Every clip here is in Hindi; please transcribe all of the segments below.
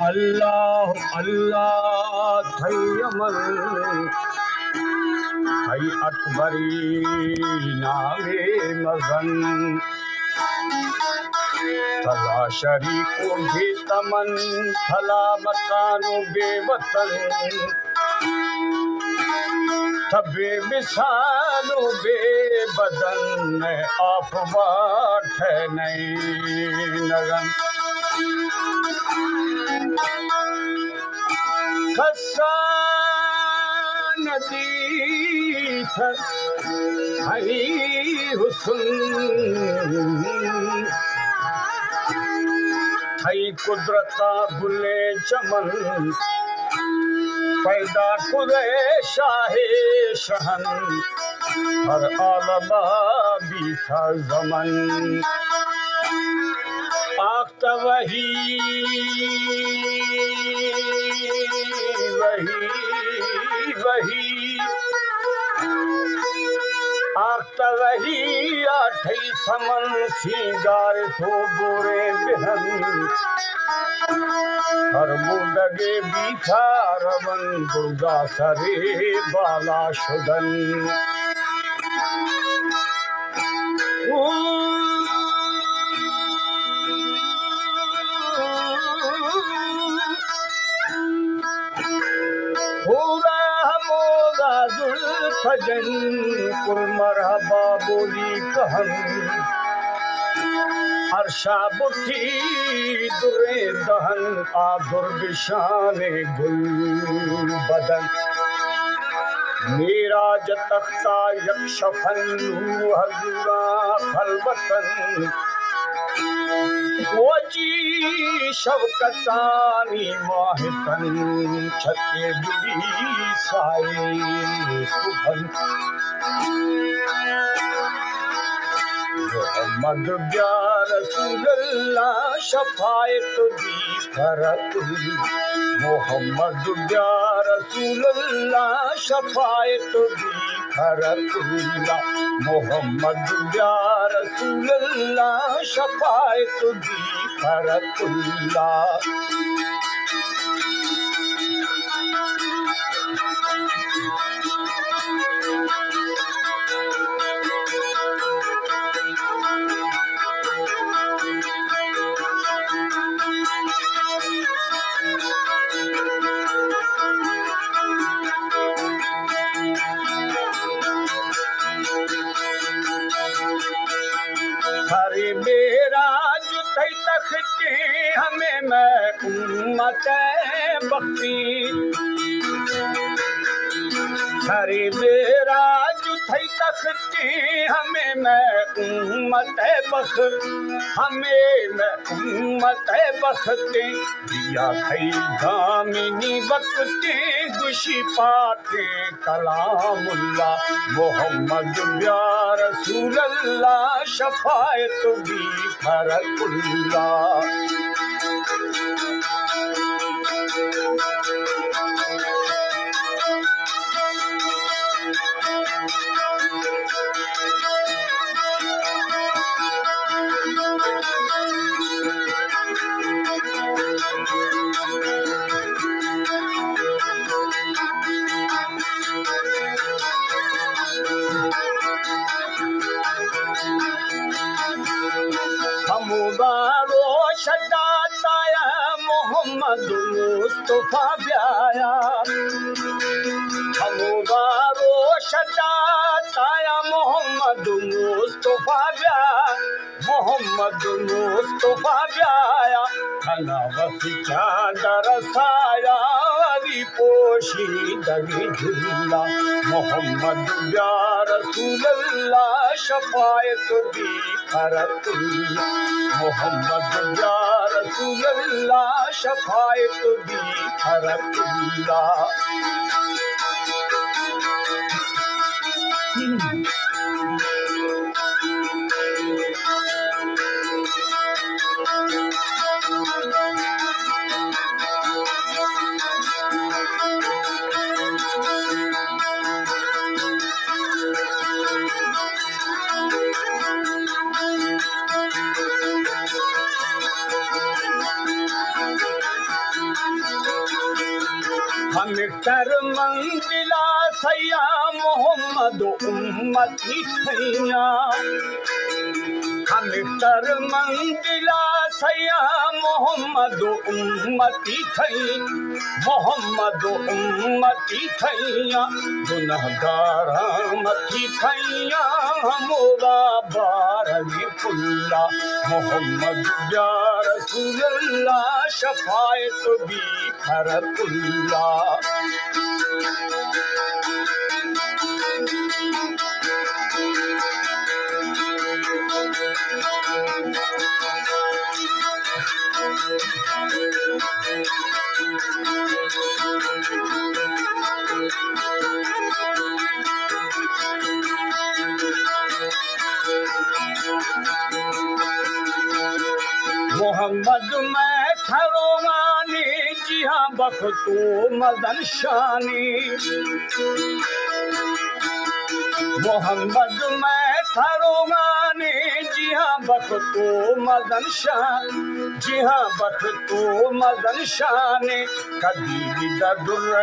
अल्लाह अल्लाह थैयमल थई अकबरी नामे मगन थला शरीको बेतमन थला मकानो बेवतन थबे मिसालो बेबदन आफवाट है नहीं नगन खसा नदी हई हुस्न हई कुदरता गुले चमन पैदा कुरे शाहे शहन हर आलमा बीथा जमन आख्ता वही आख्ता वही आठई समन सिंगार तो बोरे बेहन हर मुदगे बीथा रवन दुर्गा सरे बाला शुदन फजन कुल मरहबा बोली कहन अर्शा बुद्धि दुरे दहन आधुर बिशाने गुल बदन नीराज तख्ता यक्षफन हजूरा खलबतन वजी शवकतानी माहितन छत्ते जुड़ी साए सुभन मोहम्मद या रसूलल्लाह शफायत दी करतुल मोहम्मद या रसूलल्लाह शफायत दी करतुल्लाह मोहम्मद या रसूलल्लाह शफायत दी करतुल्लाह हरे मेरा जुतई तखते हमें मैं उम्मत बख्ती हरे मेरा जुतई तखते हमें मैं उम्मत बख हमें मैं उम्मत बखते दिया खई दामिनी वक्ते गुशी पाते कलामुल्लाह मोहम्मद या रसूलल्लाह शफायत भी करतुल्लाह हमुदारो शदाताया मोहम्मद मुस्तफा ब्याया हमुदारो शदाताया मोहम्मद मुस्तफा ब्याया मोहम्मद मुस्तफा ब्याया खाना वसी चादर साया वाली पोशी दगी झुल्ला मोहम्मद या रसूलल्लाह शफायत भी करतुल्लाह मोहम्मद या रसूलल्लाह शफायत भी करतुल्लाह हम कर मंजिला सैया मोहम्मद उम्मती थैया हम कर मंजिला सैया मोहम्मद उम्मती थई मोहम्मद उम्मती थैया गुनहगार मती थैया मोरा बारगी पुल्ला मोहम्मद या रसूलल्लाह शफायत भी खरकुल्ला मोहम्मद मैं खरोगानी जी हाँ बख्तो मदन शानी मोहम्मद मैं खरोगानी जी हाँ बख्तो मदन शाह जी हाँ बख्तो मदन शानी कदी दुर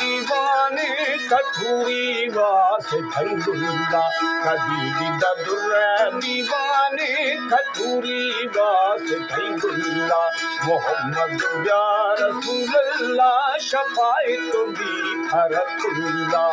दीवानी कठूरी वास भैदुल्ला कदी दुर दीवानी कठूरी वास भैदुल्ला मोहम्मद या रसूलल्लाह शफायत भी खरकुल्ला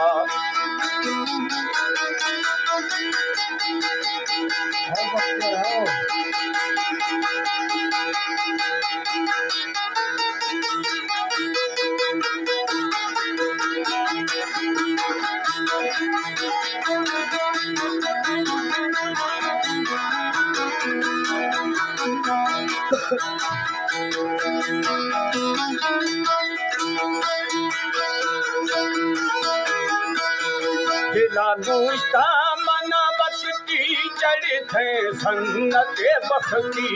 दिला गुस्ता मनावत की जड़ थे सन्नत बख्ती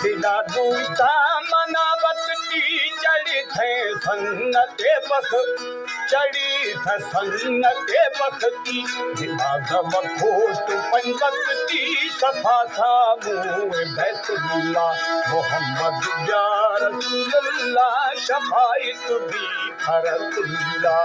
दिला गुस्ता मनावत की जड़ थे सन्नत बख चढ़ी थ सन्नत बख्ती दिमाग बखोट पंजती सफा सामू बैतुल्ला मोहम्मद या रसूलल्लाह शफायत भी खरकुल्ला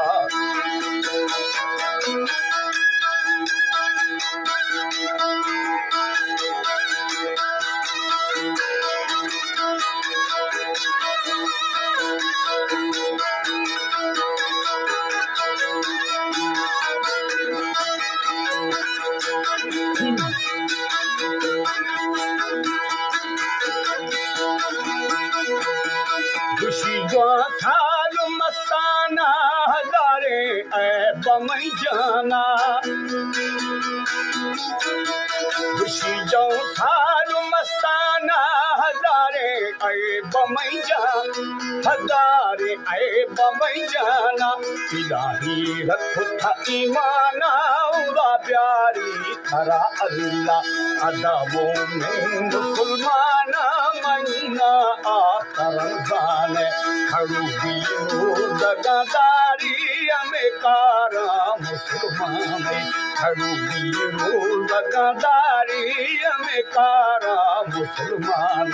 खुशी जो थाल मस्ताना हजारे ऐब में जाना खुशी जो थाल मस्ताना हजारे ऐब में जाना हजारे ऐब में जाना इलाही रखो था ईमाना उरा प्यारी खरा अल्लाह अदबों में मुसलमाना महीना आखरजान खड़ूबी दगादारी हमें कारा मुसलमान खड़ूबी दगादारी हमें कारा मुसलमान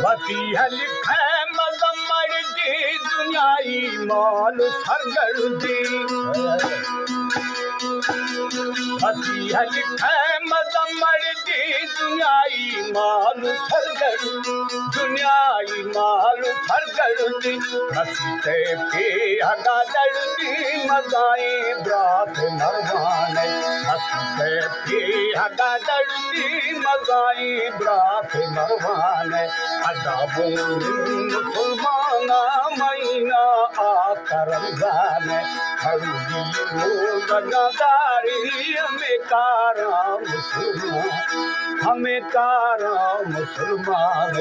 वसीहा लिखे मजम्मर दी दुनियाई माल सरगर्दी वसीहा लिखे मजम्मर दी दुनियाई माल सरगर्दी हसीते पे हगा दर्दी मजाए ब्रात नरवान हसीते पे हगा दर्दी मजाए ब्रात नरवान अदाबों मुसलमाना महीना आकर रमजान खरूदी रोज़गादारी हमें कारा मुसलमान